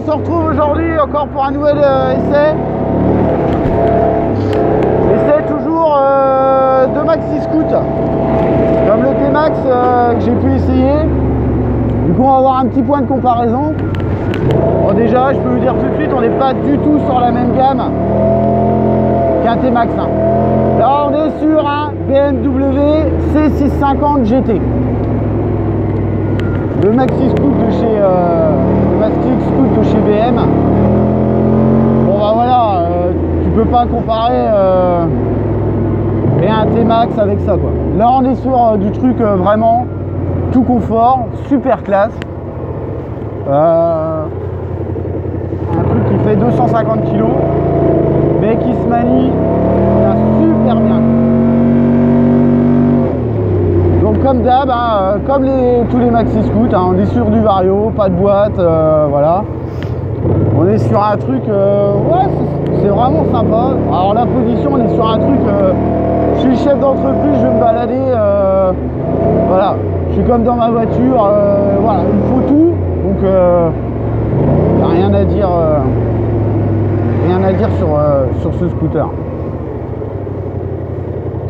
se retrouve aujourd'hui encore pour un nouvel essai. Essai toujours de Maxi Scoot. Comme le T-Max que j'ai pu essayer. Du coup on va avoir un petit point de comparaison. Bon, déjà je peux vous dire tout de suite, on n'est pas du tout sur la même gamme qu'un T-Max. Là on est sur un BMW C650 GT. Le Maxi Scoot de chez BM. Bon bah voilà, tu peux pas comparer et un T-Max avec ça quoi. Là on est sur du truc vraiment tout confort, super classe. Un truc qui fait 250 kg mais qui se manie super bien. Donc comme d'hab, hein, comme tous les Maxi Scoot, hein, on est sur du Vario, pas de boîte, voilà. On est sur un truc, ouais, c'est vraiment sympa. Alors la position, on est sur un truc, je suis chef d'entreprise, je vais me balader, voilà. Je suis comme dans ma voiture, voilà, il faut tout, donc il n'y a rien à dire sur ce scooter.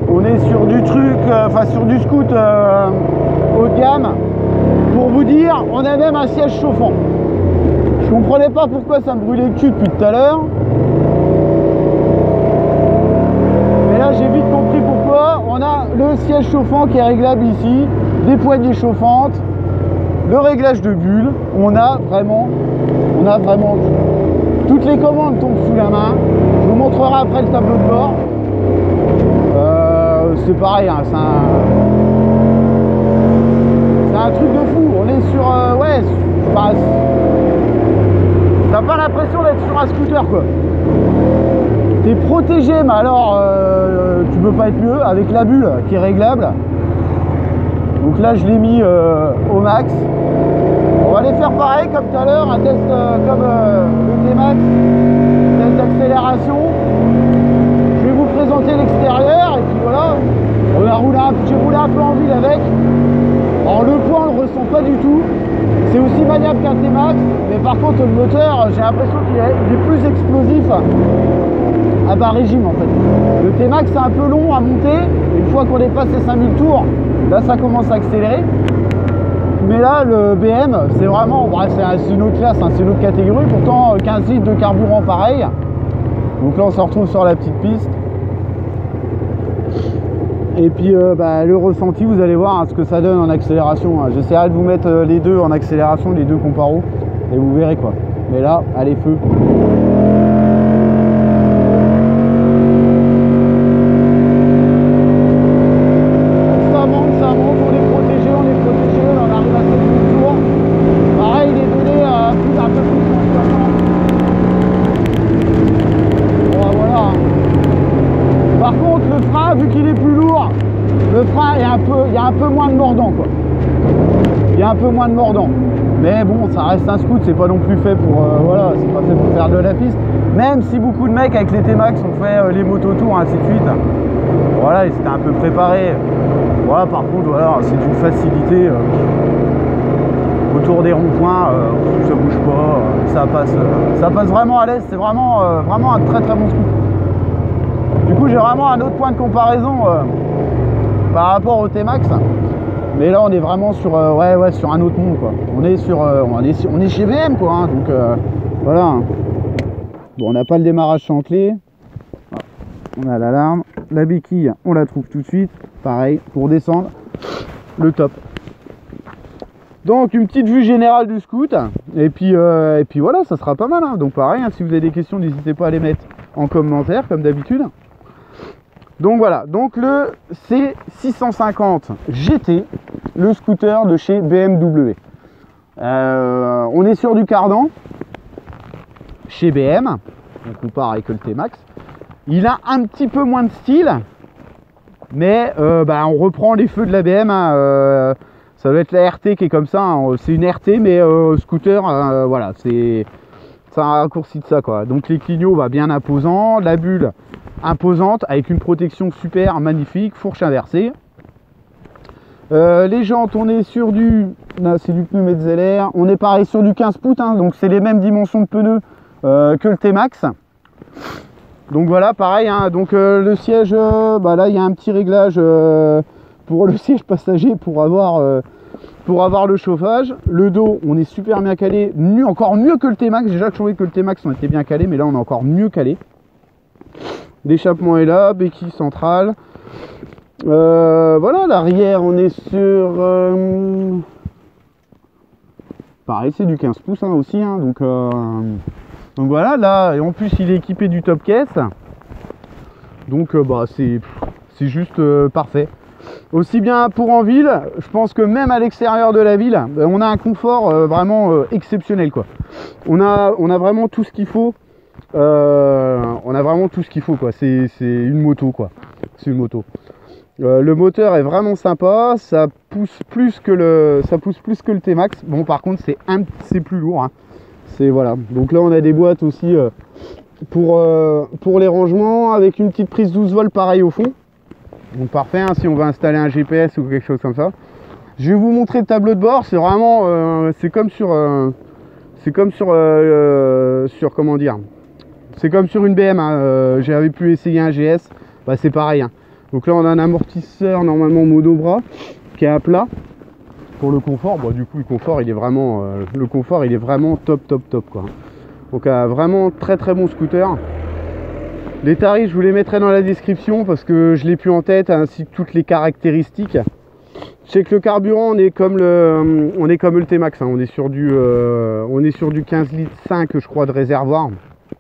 On est sur du truc, enfin sur du scoot haut de gamme. Pour vous dire, on a même un siège chauffant. Je comprenais pas pourquoi ça me brûlait le cul depuis tout à l'heure. Mais là j'ai vite compris pourquoi. On a le siège chauffant qui est réglable ici, des poignées chauffantes, le réglage de bulle. On a vraiment toutes les commandes tombent sous la main. Je vous montrerai après le tableau de bord. C'est pareil, hein, c'est un truc de fou. On est sur ouais, t'as pas l'impression d'être sur un scooter quoi. T'es protégé, mais alors tu peux pas être mieux avec la bulle qui est réglable. Donc là je l'ai mis au max. On va aller faire pareil comme tout à l'heure, un test comme le T-Max, test d'accélération. Je vais vous présenter l'extérieur et puis voilà. J'ai roulé un peu en ville avec. Alors le poids on le ressent pas du tout. C'est aussi maniable qu'un T-Max, mais par contre le moteur, j'ai l'impression qu'il est plus explosif à bas régime en fait. Le T-Max c'est un peu long à monter. Une fois qu'on dépasse les 5000 tours, là ça commence à accélérer. Mais là le BM c'est vraiment, c'est une autre classe, hein, c'est une autre catégorie. Pourtant 15 litres de carburant pareil. Donc là on se retrouve sur la petite piste. Et puis le ressenti, vous allez voir hein, ce que ça donne en accélération. Hein. J'essaierai de vous mettre les deux en accélération, les deux comparos, et vous verrez quoi. Mais là, allez feu. Ça monte, on est protégé, on arrive à 7000 tours. Pareil, les données un peu plus de 160. Bon, voilà. Par contre, le frein, vu qu'il est plus lourd, le frein est il y a un peu moins de mordant quoi. Il y a un peu moins de mordant. Mais bon, ça reste un scoot, c'est pas non plus fait pour voilà, c'est pas fait pour faire de la piste. Même si beaucoup de mecs avec les T-Max ont fait les mototours, ainsi de suite. Voilà, ils s'étaient un peu préparés. Voilà, par contre, voilà, c'est une facilité. Autour des ronds-points, ça bouge pas, ça passe vraiment à l'aise. C'est vraiment un très très bon scoot. Du coup j'ai vraiment un autre point de comparaison par rapport au T-Max. Mais là on est vraiment sur ouais, sur un autre monde quoi. On est chez BM quoi hein, donc voilà. Bon, on n'a pas le démarrage sans clé. On a l'alarme. La béquille on la trouve tout de suite. Pareil pour descendre. Le top. Donc une petite vue générale du scoot. Et puis voilà, ça sera pas mal hein. Donc pareil hein, si vous avez des questions n'hésitez pas à les mettre en commentaire comme d'habitude. Donc voilà, donc le C650 GT, le scooter de chez BMW. On est sur du cardan chez BM, on compare avec le T-Max. Il a un petit peu moins de style, mais on reprend les feux de la BM. Hein, ça doit être la RT qui est comme ça, hein, c'est une RT mais scooter, voilà, c'est un raccourci de ça quoi. Donc les clignots bien imposants, la bulle imposante avec une protection super magnifique, fourche inversée. Les jantes, on est sur du... Là, c'est du pneu Metzeler. On est pareil sur du 15 pouces, hein, donc c'est les mêmes dimensions de pneus que le T-Max. Donc voilà, pareil, hein, donc le siège, bah là, il y a un petit réglage pour le siège passager pour avoir le chauffage. Le dos, on est super bien calé, encore mieux que le T-Max. Déjà que je trouvais que le T-Max, on était bien calé, mais là, on est encore mieux calé. L'échappement est là, béquille centrale. Voilà, l'arrière, on est sur... pareil, c'est du 15 pouces hein, aussi, hein, donc voilà, là, et en plus, il est équipé du top caisse. Donc, bah, c'est juste parfait. Aussi bien pour en ville, je pense que même à l'extérieur de la ville, on a un confort vraiment exceptionnel, quoi. On a vraiment tout ce qu'il faut. On a vraiment tout ce qu'il faut, quoi. C'est une moto, quoi. C'est une moto. Le moteur est vraiment sympa, ça pousse plus que le T-Max. Bon, par contre, c'est plus lourd, hein. C'est voilà. Donc là, on a des boîtes aussi pour les rangements avec une petite prise 12 volts pareil au fond. Donc parfait, hein, si on veut installer un GPS ou quelque chose comme ça. Je vais vous montrer le tableau de bord. C'est vraiment, c'est comme sur comment dire, c'est comme sur une BM. Hein. J'avais pu essayer un GS, bah, c'est pareil. Hein. Donc là, on a un amortisseur normalement monobras qui est à plat pour le confort. Bon, du coup, le confort, il est vraiment top quoi. Donc vraiment très bon scooter. Les tarifs, je vous les mettrai dans la description parce que je l'ai plus en tête, ainsi que toutes les caractéristiques. Je sais que le carburant, on est comme le T-Max, hein. On est sur du 15 litres 5, je crois, de réservoir.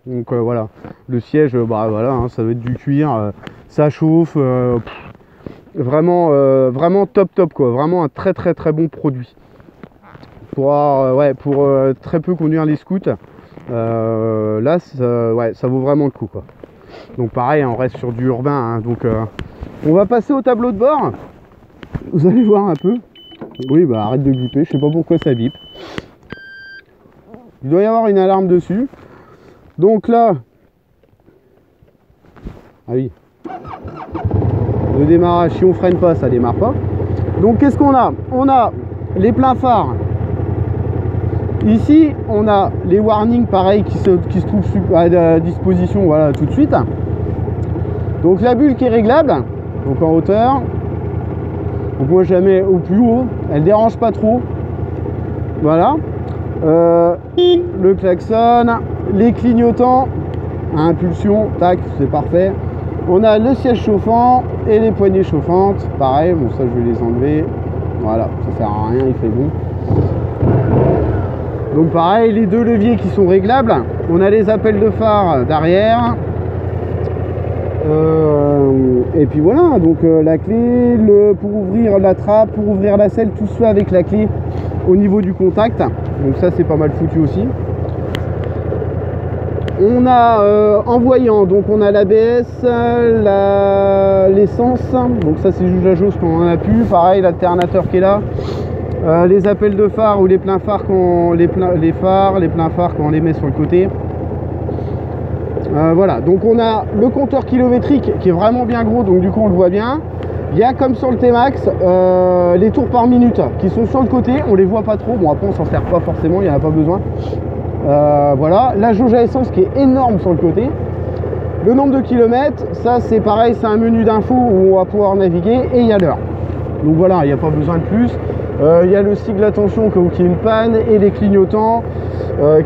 Donc voilà, le siège, bah voilà, hein, ça va être du cuir, ça chauffe, vraiment top quoi, vraiment un très bon produit. Pour très peu conduire les scouts, là ça vaut vraiment le coup quoi. Donc pareil, on reste sur du urbain, hein, donc on va passer au tableau de bord. Vous allez voir un peu. Oui, bah arrête de biper, je sais pas pourquoi ça bip. Il doit y avoir une alarme dessus. Donc là, ah oui, le démarrage, si on freine pas, ça démarre pas. Donc qu'est-ce qu'on a? On a les pleins phares. Ici, on a les warnings pareil qui se trouvent à disposition, voilà, tout de suite. Donc la bulle qui est réglable, donc en hauteur. Donc moi je la mets au plus haut, elle dérange pas trop. Voilà. Le klaxon, les clignotants à impulsion, tac, c'est parfait. On a le siège chauffant et les poignées chauffantes, pareil. Bon, ça je vais les enlever. Voilà, ça sert à rien, il fait bon. Donc pareil, les deux leviers qui sont réglables. On a les appels de phare d'arrière. Et puis voilà, donc la clé, pour ouvrir la trappe, pour ouvrir la selle, tout se fait avec la clé au niveau du contact. Donc ça c'est pas mal foutu aussi. On a en voyant, donc on a l'ABS, l'essence, donc ça c'est juste la jauge quand on en a plus. Pareil, l'alternateur qui est là. Les appels de phare ou les pleins phares quand les pleins phares quand on les met sur le côté. Voilà, donc on a le compteur kilométrique qui est vraiment bien gros, donc du coup on le voit bien. Il y a comme sur le T-Max les tours par minute qui sont sur le côté, on les voit pas trop. Bon, après on s'en sert pas forcément, il n'y en a pas besoin. Voilà, la jauge à essence qui est énorme sur le côté. Le nombre de kilomètres, ça c'est pareil, c'est un menu d'infos où on va pouvoir naviguer, et il y a l'heure. Donc voilà, il n'y a pas besoin de plus. Il y a le sigle d'attention quand il y a une panne et les clignotants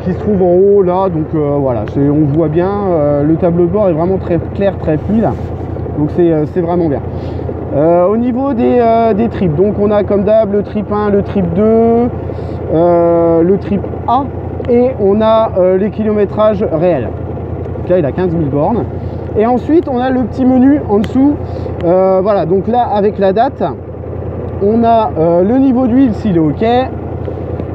qui se trouvent en haut là. Donc voilà, on voit bien. Le tableau de bord est vraiment très clair, très fluide. Donc c'est vraiment bien. Au niveau des trips, donc on a comme d'hab le trip 1, le trip 2, le trip A, et on a les kilométrages réels. Donc là il a 15 000 bornes. Et ensuite on a le petit menu en dessous. Voilà, donc là avec la date. On a le niveau d'huile s'il est ok.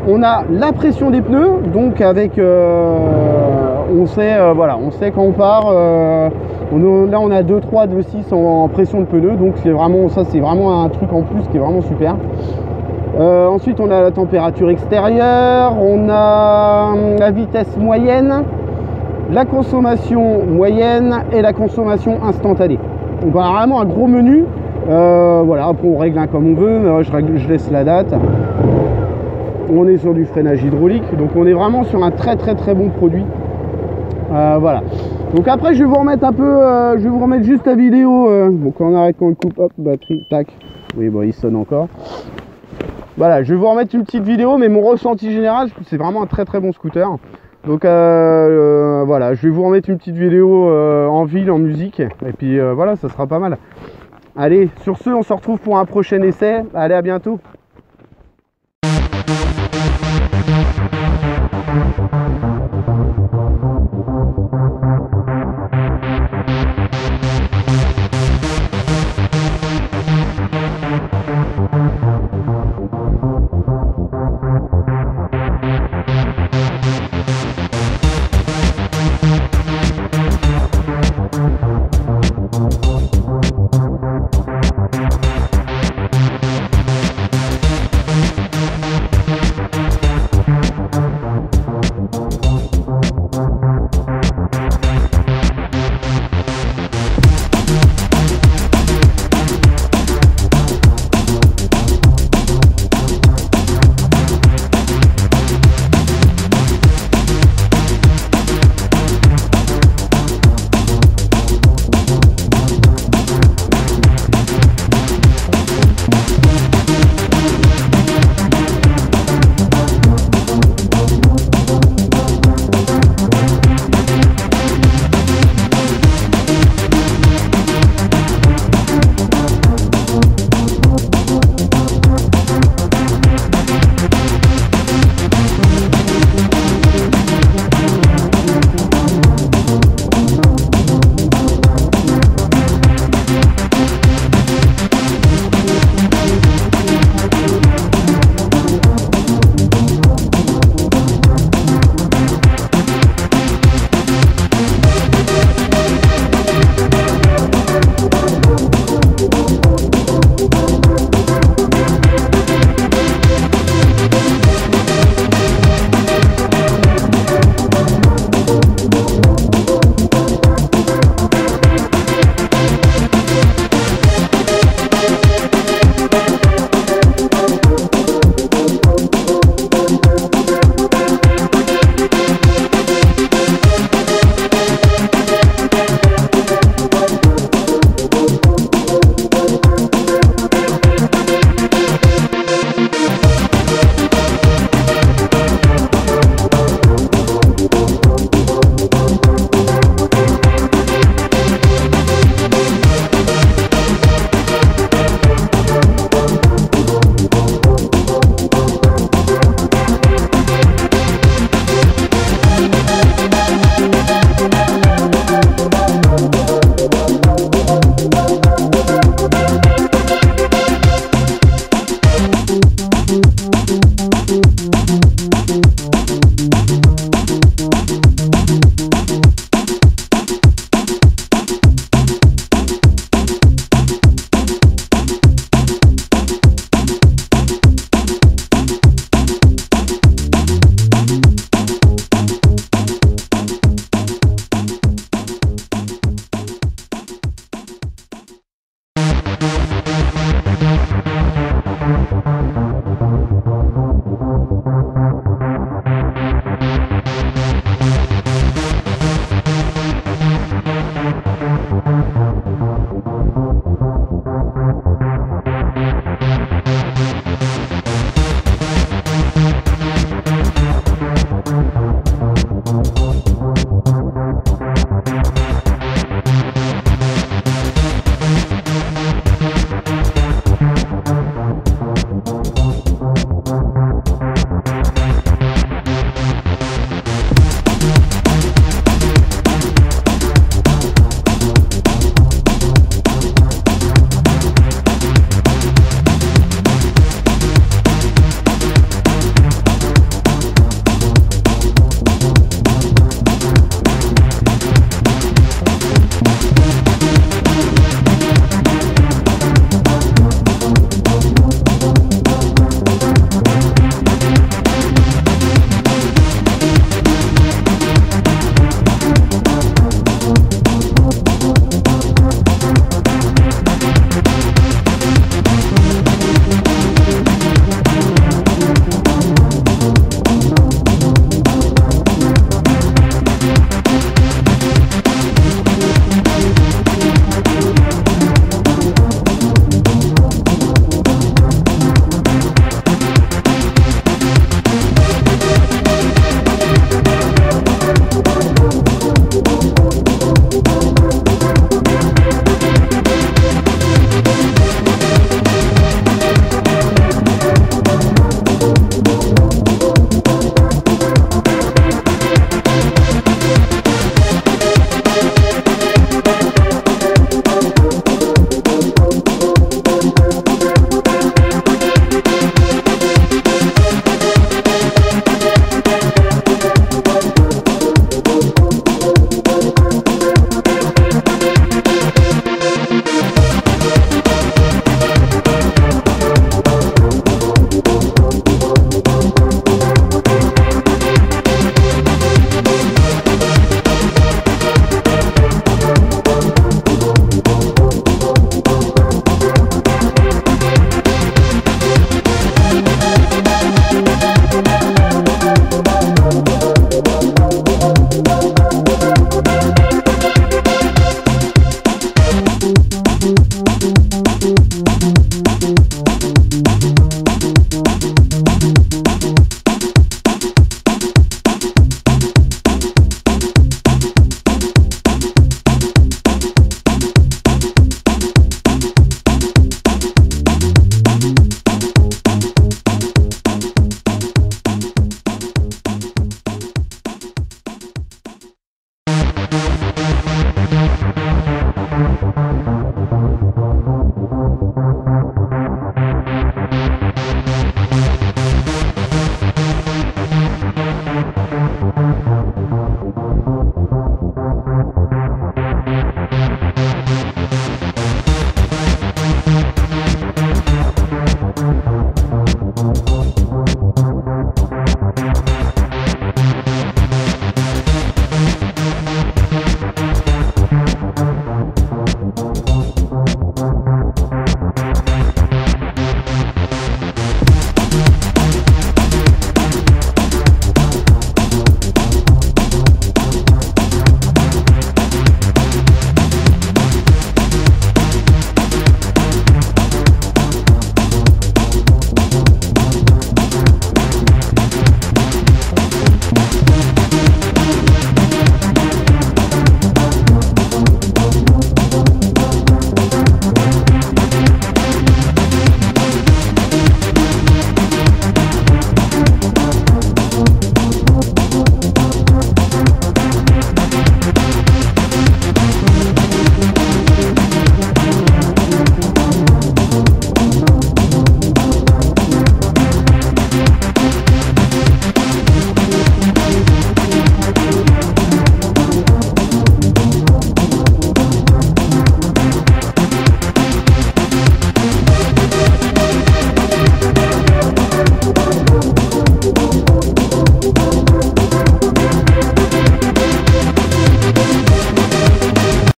On a la pression des pneus, donc avec on sait voilà, on sait quand on part. Là on a 2.3, 2.6 en pression de pneus, donc c'est vraiment ça, c'est vraiment un truc en plus qui est vraiment super. Ensuite on a la température extérieure, on a la vitesse moyenne, la consommation moyenne et la consommation instantanée. Donc on a vraiment un gros menu. Voilà, après on règle comme on veut, je laisse la date. On est sur du freinage hydraulique, donc on est vraiment sur un très bon produit. Voilà. Donc après je vais vous remettre un peu, je vais vous remettre juste la vidéo. Bon, quand on arrête, quand on le coupe, hop, batterie, tac. Oui, bon, il sonne encore. Voilà, je vais vous remettre une petite vidéo, mais mon ressenti général, c'est vraiment un très bon scooter. Donc voilà, je vais vous remettre une petite vidéo en ville, en musique, et puis voilà, ça sera pas mal. Allez, sur ce, on se retrouve pour un prochain essai. Allez, à bientôt.